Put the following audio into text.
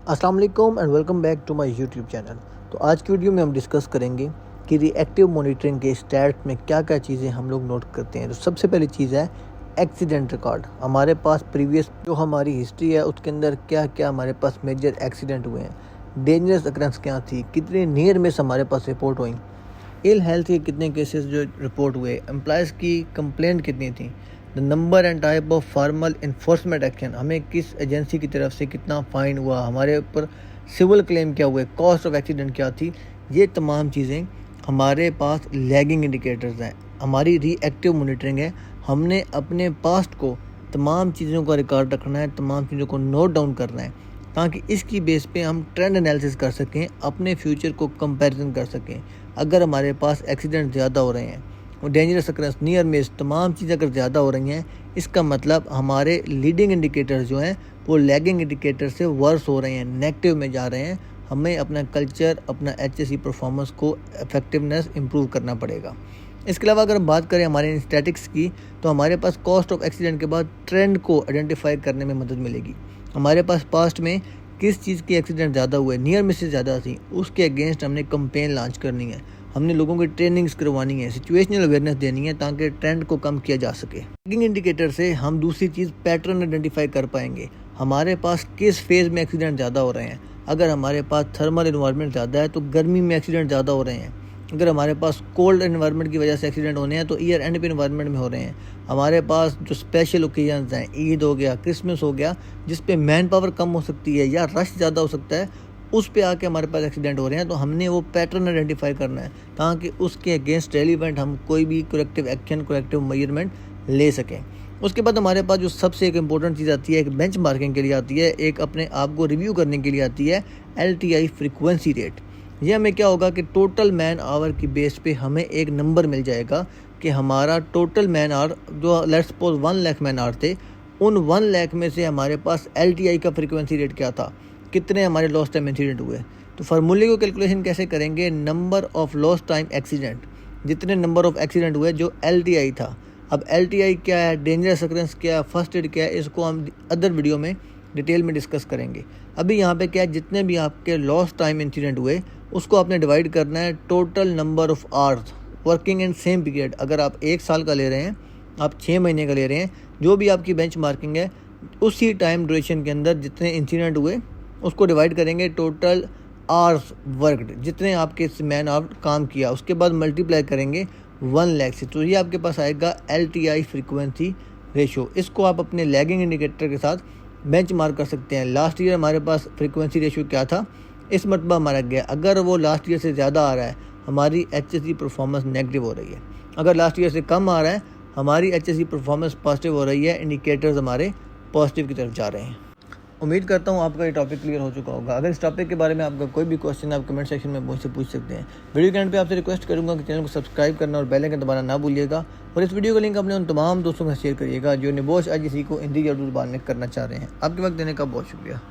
अस्सलाम वालेकुम and welcome back to my YouTube channel. तो आज की वीडियो में हम डिस्कस करेंगे कि रिएक्टिव मॉनिटरिंग के स्टैट्स में क्या क्या चीज़ें हम लोग नोट करते हैं। तो सबसे पहली चीज़ है एक्सीडेंट रिकॉर्ड। हमारे पास प्रीवियस जो हमारी हिस्ट्री है उसके अंदर क्या क्या हमारे पास मेजर एक्सीडेंट हुए हैं, डेंजरस अकरेंस क्या थी, कितने नियर मिस हमारे पास रिपोर्ट हुई, इल हेल्थ के कितने केसेस जो रिपोर्ट हुए, एम्प्लॉयज़ की कंप्लेंट कितनी थी, the number and type of formal enforcement action, हमें किस एजेंसी की तरफ से कितना फ़ाइन हुआ, हमारे ऊपर सिविल क्लेम क्या हुए, कॉस्ट ऑफ एक्सीडेंट क्या थी। ये तमाम चीज़ें हमारे पास लैगिंग इंडिकेटर्स हैं। हमारी रिएक्टिव मॉनिटरिंग है, हमने अपने पास्ट को तमाम चीज़ों का रिकॉर्ड रखना है, तमाम चीज़ों को नोट डाउन करना है ताकि इसकी बेस पे हम ट्रेंड एनालिसिस कर सकें, अपने फ्यूचर को कंपैरिजन कर सकें। अगर हमारे पास एक्सीडेंट ज़्यादा हो रहे हैं, डेंजरस अकरेंस, नियर मिस, तमाम चीज़ें अगर ज़्यादा हो रही हैं, इसका मतलब हमारे लीडिंग इंडिकेटर्स जो हैं वो लैगिंग इंडिकेटर से वर्स हो रहे हैं, नेगेटिव में जा रहे हैं। हमें अपना कल्चर, अपना HSE परफॉर्मेंस को इफेक्टिवनेस इंप्रूव करना पड़ेगा। इसके अलावा अगर हम बात करें हमारे स्टैटिक्स की, तो हमारे पास कॉस्ट ऑफ एक्सीडेंट के बाद ट्रेंड को आइडेंटिफाई करने में मदद मिलेगी। हमारे पास पास्ट में किस चीज़ की एक्सीडेंट ज़्यादा हुए, नियर मिसेस ज़्यादा थी, उसके अगेंस्ट हमने कंपेन लॉन्च करनी है, हमने लोगों की ट्रेनिंग्स करवानी है, सिचुएशनल अवेयरनेस देनी है ताकि ट्रेंड को कम किया जा सके। लैगिंग इंडिकेटर से हम दूसरी चीज़ पैटर्न आइडेंटिफाई कर पाएंगे, हमारे पास किस फेज़ में एक्सीडेंट ज़्यादा हो रहे हैं। अगर हमारे पास थर्मल इन्वायरमेंट ज़्यादा है तो गर्मी में एक्सीडेंट ज़्यादा हो रहे हैं। अगर हमारे पास कोल्ड इन्वायरमेंट की वजह से एक्सीडेंट होने हैं तो ईयर एंड पे इन्वायरमेंट में हो रहे हैं। हमारे पास जो स्पेशल ओकेजन्स हैं, ईद हो गया, क्रिसमस हो गया, जिस पे मैन पावर कम हो सकती है या रश ज़्यादा हो सकता है, उस पे आके हमारे पास एक्सीडेंट हो रहे हैं, तो हमने वो पैटर्न आइडेंटिफाई करना है ताकि उसके अगेंस्ट रेलिवेंट हम कोई भी करेक्टिव एक्शन, करेक्टिव मेजरमेंट ले सकें। उसके बाद हमारे पास जो सबसे एक इम्पोर्टेंट चीज़ आती है, एक बेंच मार्किंग के लिए आती है, एक अपने आप को रिव्यू करने के लिए आती है, LTI फ्रीक्वेंसी रेट। ये हमें क्या होगा कि टोटल मैन आवर की बेस पे हमें एक नंबर मिल जाएगा कि हमारा टोटल मैन आवर जो let's suppose 1 lakh man hour थे, उन 1 लाख में से हमारे पास LTI का फ्रीक्वेंसी रेट क्या था, कितने हमारे लॉस्ट टाइम इंसिडेंट हुए। तो फार्मूले को कैलकुलेशन कैसे करेंगे, number of lost time accident, जितने नंबर ऑफ एक्सीडेंट हुए जो LTI था। अब LTI क्या है, डेंजरस अकरेंस क्या है, फर्स्ट एड क्या है, इसको हम अदर वीडियो में डिटेल में डिस्कस करेंगे। अभी यहाँ पे क्या है, जितने भी आपके लॉस्ट टाइम इंसिडेंट हुए उसको आपने डिवाइड करना है total number of hours working in same period. अगर आप 1 साल का ले रहे हैं, आप 6 महीने का ले रहे हैं, जो भी आपकी बेंच मार्किंग है, उसी टाइम ड्यूरेशन के अंदर जितने इंसिडेंट हुए उसको डिवाइड करेंगे टोटल आवर्स वर्कड, जितने आपके मैन आवर काम किया, उसके बाद मल्टीप्लाई करेंगे 1 लाख से। तो ये आपके पास आएगा LTI फ्रीक्वेंसी रेशो। इसको आप अपने लैगिंग इंडिकेटर के साथ बेंच मार्क कर सकते हैं। लास्ट ईयर हमारे पास फ्रीक्वेंसी रेशो क्या था, इस मरतबा हमारा गया, अगर वो लास्ट ईयर से ज़्यादा आ रहा है हमारी HSE परफॉर्मेंस नेगेटिव हो रही है, अगर लास्ट ईयर से कम आ रहा है हमारी HSE परफॉर्मेंस पॉजिटिव हो रही है, इंडिकेटर्स हमारे पॉजिटिव की तरफ जा रहे हैं। उम्मीद करता हूँ आपका ये टॉपिक क्लियर हो चुका होगा। अगर इस टॉपिक के बारे में आपका कोई भी क्वेश्चन आप कमेंट सेक्शन में मुझसे पूछ सकते हैं। वीडियो के एंड पे आपसे रिक्वेस्ट करूँगा कि चैनल को सब्सक्राइब करना और बेल आइकन दबाना ना भूलिएगा, और इस वीडियो का लिंक अपने उन तमाम दोस्तों के साथ शेयर करिएगा जो निबोश IGC को हिंदी या उर्दू ज़बान में करना चाह रहे हैं। आपके वक्त देने का बहुत शुक्रिया।